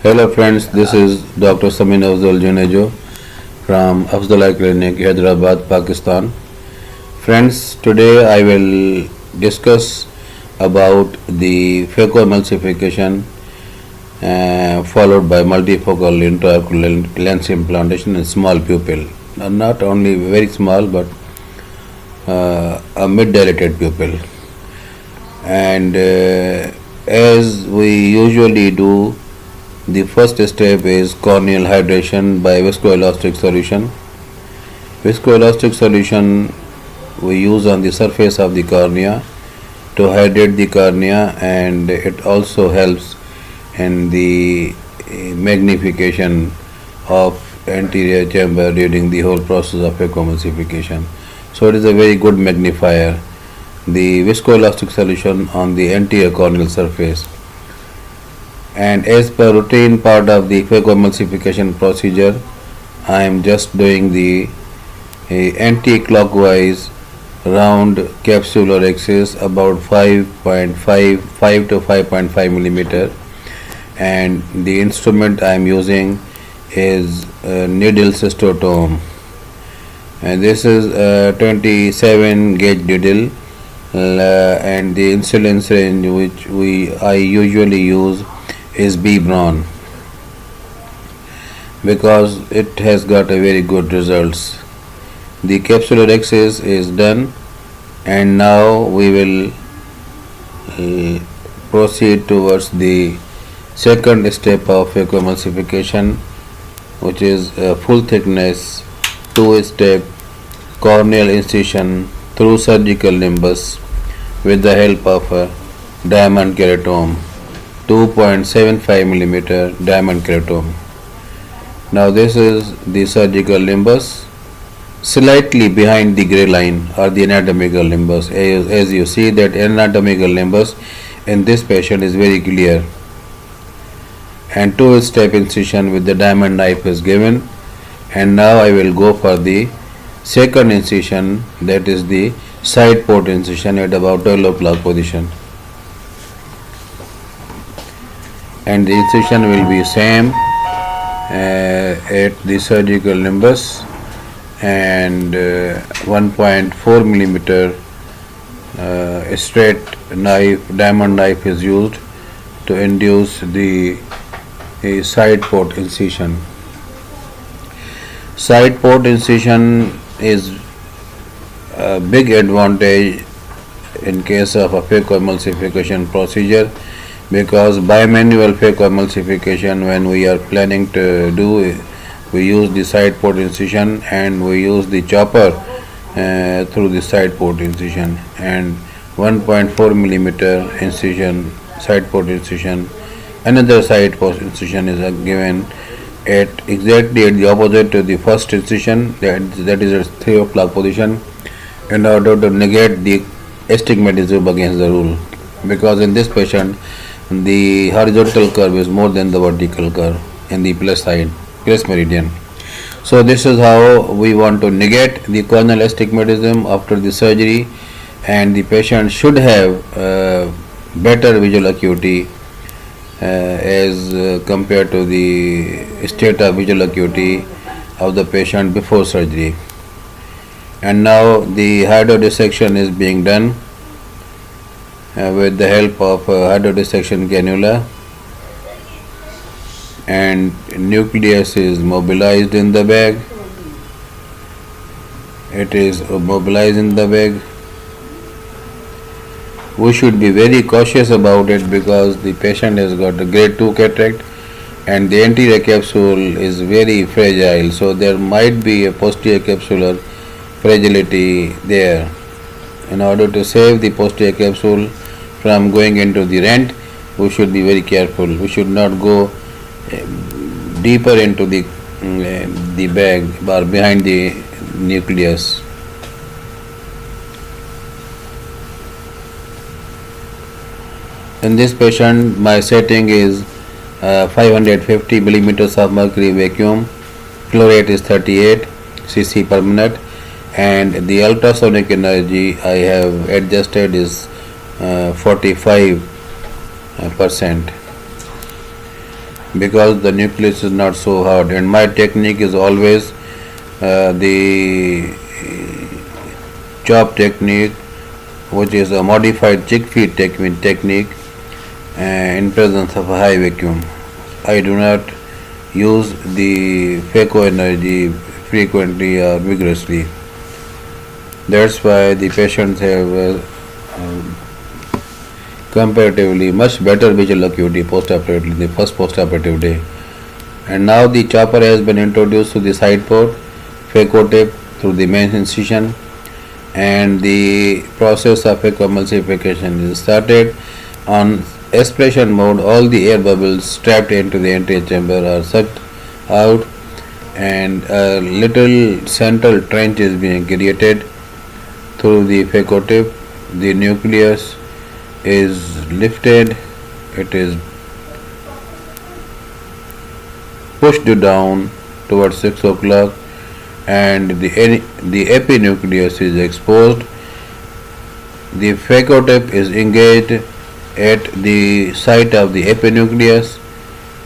Hello friends, this is Dr. Sameen Afzal Junejo from Afzal Clinic, Hyderabad, Pakistan. Friends, today I will discuss about the Phaco emulsification followed by multifocal intraocular lens implantation in small pupil. Not only very small but a mid-dilated pupil. And as we usually do, the first step is corneal hydration by viscoelastic solution. Viscoelastic solution we use on the surface of the cornea to hydrate the cornea, and it also helps in the magnification of anterior chamber during the whole process of emulsification. So it is a very good magnifier, the viscoelastic solution on the anterior corneal surface. And as per routine part of the Phaco emulsification procedure, I am just doing the anti-clockwise round capsular axis about 5.5 to 5.5 millimeter, and the instrument I am using is needle cystotome, and this is a 27 gauge needle, and the insulin syringe which I usually use is B Brown, because it has got a very good results. The capsular axis is done, and now we will proceed towards the second step of Phaco emulsification, which is full thickness 2-step corneal incision through surgical limbus with the help of a diamond keratome, 2.75 millimeter diamond keratome. Now this is the surgical limbus, slightly behind the gray line or the anatomical limbus. As you see that anatomical limbus in this patient is very clear, and 2-step incision with the diamond knife is given. And now I will go for the second incision, that is the side port incision at about 12 o'clock position, and the incision will be same at the surgical limbus, and 1.4 millimeter straight knife, diamond knife is used to induce the side port incision. Side port incision is a big advantage in case of a Phaco emulsification procedure, because bimanual Phaco emulsification, when we are planning to do, we use the side port incision and we use the chopper through the side port incision, and 1.4 millimeter incision, side port incision. Another side port incision is given at exactly at the opposite to the first incision, that is at 3 o'clock position, in order to negate the astigmatism against the rule, because in this patient the horizontal curve is more than the vertical curve in the plus side, plus meridian. So this is how we want to negate the corneal astigmatism after the surgery, and the patient should have better visual acuity as compared to the state of visual acuity of the patient before surgery. And now the hydrodissection is being done with the help of hydrodissection cannula, and nucleus is mobilized in the bag. It is mobilized in the bag. We should be very cautious about it, because the patient has got a grade 2 cataract and the anterior capsule is very fragile, so there might be a posterior capsular fragility there. In order to save the posterior capsule from going into the rent, we should be very careful. We should not go deeper into the bag or behind the nucleus. In this patient, my setting is 550 millimeters of mercury vacuum, flow rate is 38 cc per minute, and the ultrasonic energy I have adjusted is 45%. because the nucleus is not so hard. And my technique is always the chop technique, which is a modified chickpea technique in presence of a high vacuum. I do not use the Phaco energy frequently or vigorously. That's why the patients have comparatively much better visual acuity post-operatively, the first post-operative day. And now the chopper has been introduced to the side port, Phaco tip through the main incision, and the process of phaco emulsification is started. On aspiration mode, all the air bubbles trapped into the anterior chamber are sucked out, and a little central trench is being created through the phaco tip. The nucleus is lifted, it is pushed down towards 6 o'clock, and the epinucleus is exposed. The phaco tip is engaged at the site of the epinucleus,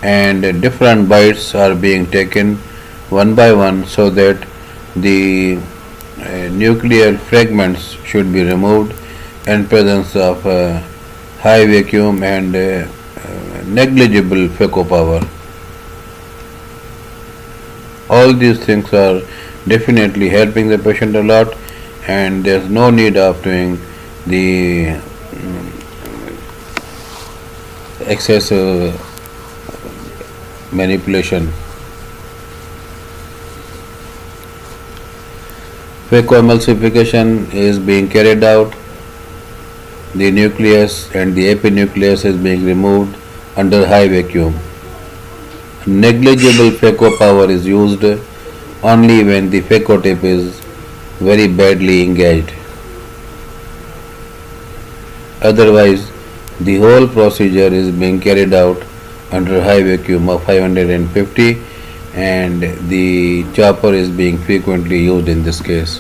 and different bites are being taken one by one so that the nuclear fragments should be removed in presence of high vacuum and negligible phaco power. All these things are definitely helping the patient a lot, and there is no need of doing the excessive manipulation. Phaco emulsification is being carried out. The nucleus and the epinucleus is being removed under high vacuum. Negligible phaco power is used only when the phaco tip is very badly engaged. Otherwise, the whole procedure is being carried out under high vacuum of 550, and the chopper is being frequently used in this case.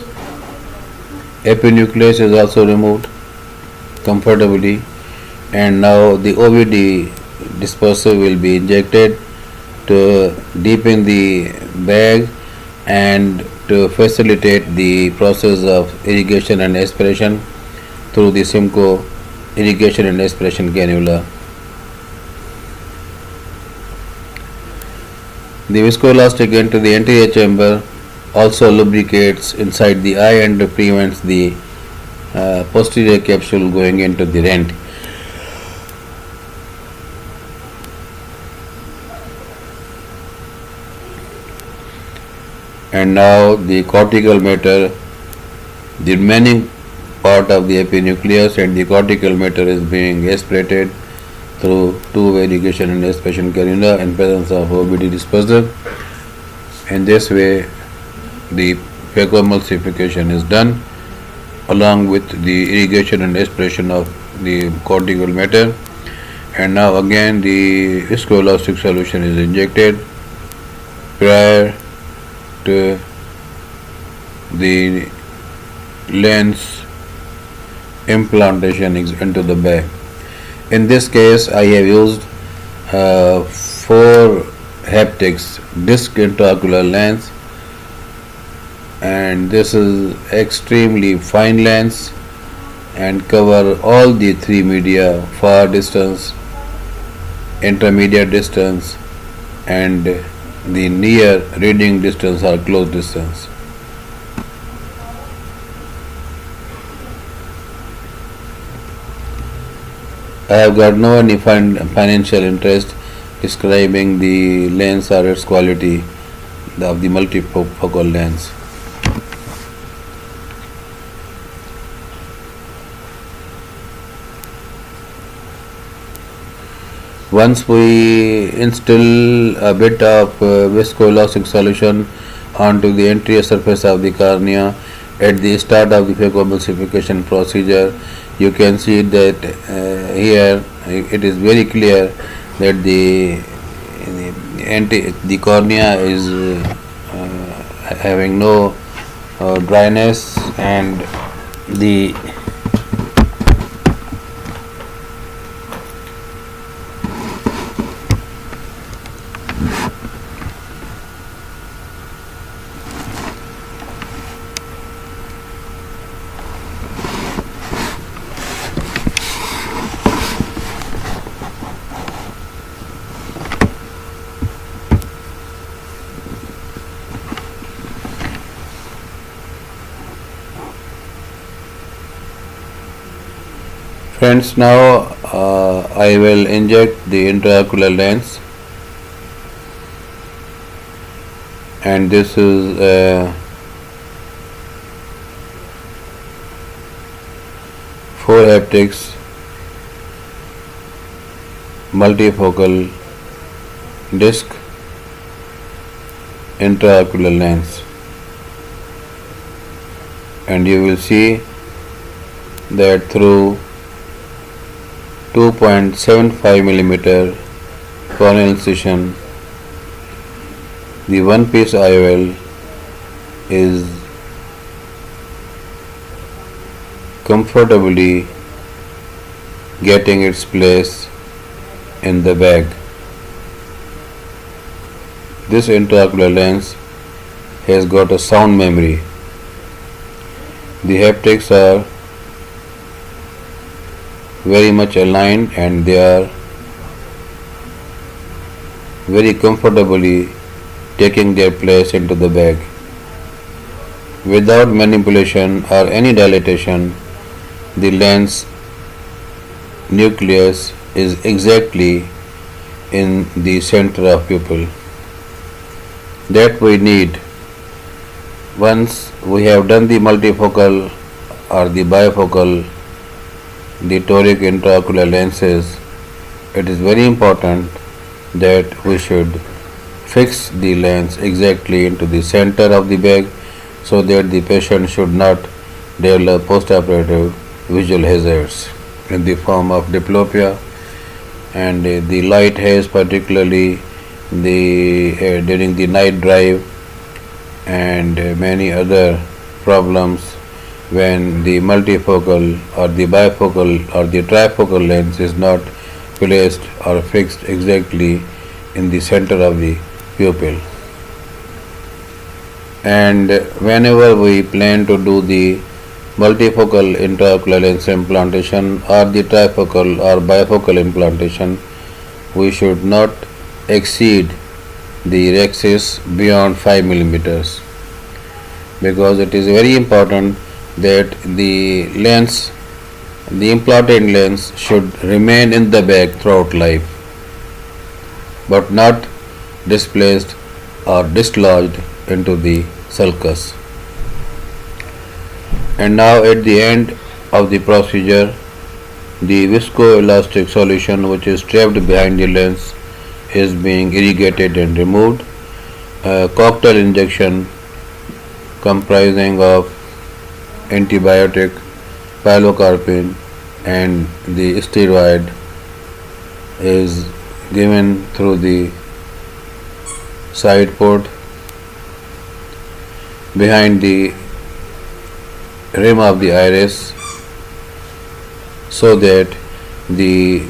Epinucleus is also removed comfortably, and now the OVD disperser will be injected to deepen the bag and to facilitate the process of irrigation and aspiration through the Simcoe irrigation and aspiration cannula. The viscoelastic into the anterior chamber also lubricates inside the eye and prevents the posterior capsule going into the rent. And now the cortical matter, the remaining part of the epinucleus and the cortical matter is being aspirated through tube irrigation and aspiration cannula in presence of OBD disperser. In this way, the phaco emulsification is done along with the irrigation and aspiration of the cortical matter. And now again the viscoelastic solution is injected prior to the lens implantation into the bag. In this case, I have used 4 haptics disc intraocular lens, and this is extremely fine lens and cover all the 3 media: far distance, intermediate distance, and the near reading distance or close distance. I have got no any financial interest describing the lens or its quality of the multifocal lens. Once we instill a bit of viscoelastic solution onto the anterior surface of the cornea at the start of the phaco emulsification procedure, you can see that here it is very clear that the cornea is having no dryness, and the friends, now I will inject the intraocular lens, and this is a 4 haptics multifocal disc intraocular lens, and you will see that through 2.75 millimeter corneal incision, the one piece IOL is comfortably getting its place in the bag. This intraocular lens has got a sound memory. The haptics are very much aligned and they are very comfortably taking their place into the bag. Without manipulation or any dilatation, the lens nucleus is exactly in the center of pupil that we need. Once we have done the multifocal or the bifocal, the toric intraocular lenses, it is very important that we should fix the lens exactly into the center of the bag so that the patient should not develop postoperative visual hazards in the form of diplopia and the light haze, particularly during the night drive, and many other problems when the multifocal or the bifocal or the trifocal lens is not placed or fixed exactly in the center of the pupil. And whenever we plan to do the multifocal intraocular lens implantation or the trifocal or bifocal implantation, we should not exceed the axis beyond 5 millimeters, because it is very important that the lens, the implanted lens, should remain in the bag throughout life but not displaced or dislodged into the sulcus. And now at the end of the procedure, the viscoelastic solution which is trapped behind the lens is being irrigated and removed. A cocktail injection comprising of antibiotic, pilocarpine and the steroid is given through the side port behind the rim of the iris, so that the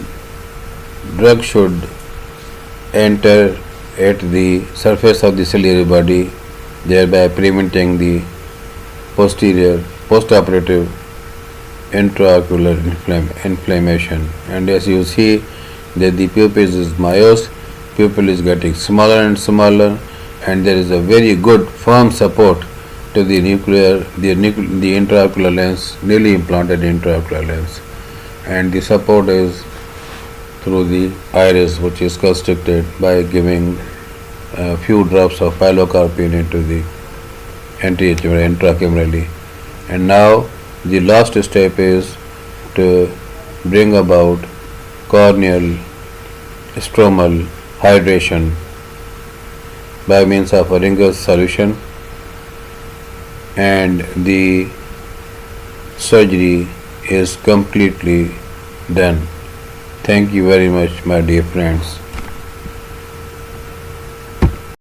drug should enter at the surface of the ciliary body, thereby preventing the posterior postoperative intraocular inflammation. And as you see that the pupil is myosed, pupil is getting smaller and smaller, and there is a very good firm support to the intraocular lens, newly implanted intraocular lens, and the support is through the iris, which is constricted by giving a few drops of pilocarpine into the intracamerally. And now the last step is to bring about corneal stromal hydration by means of a Ringer's solution, and the surgery is completely done. Thank you very much, my dear friends.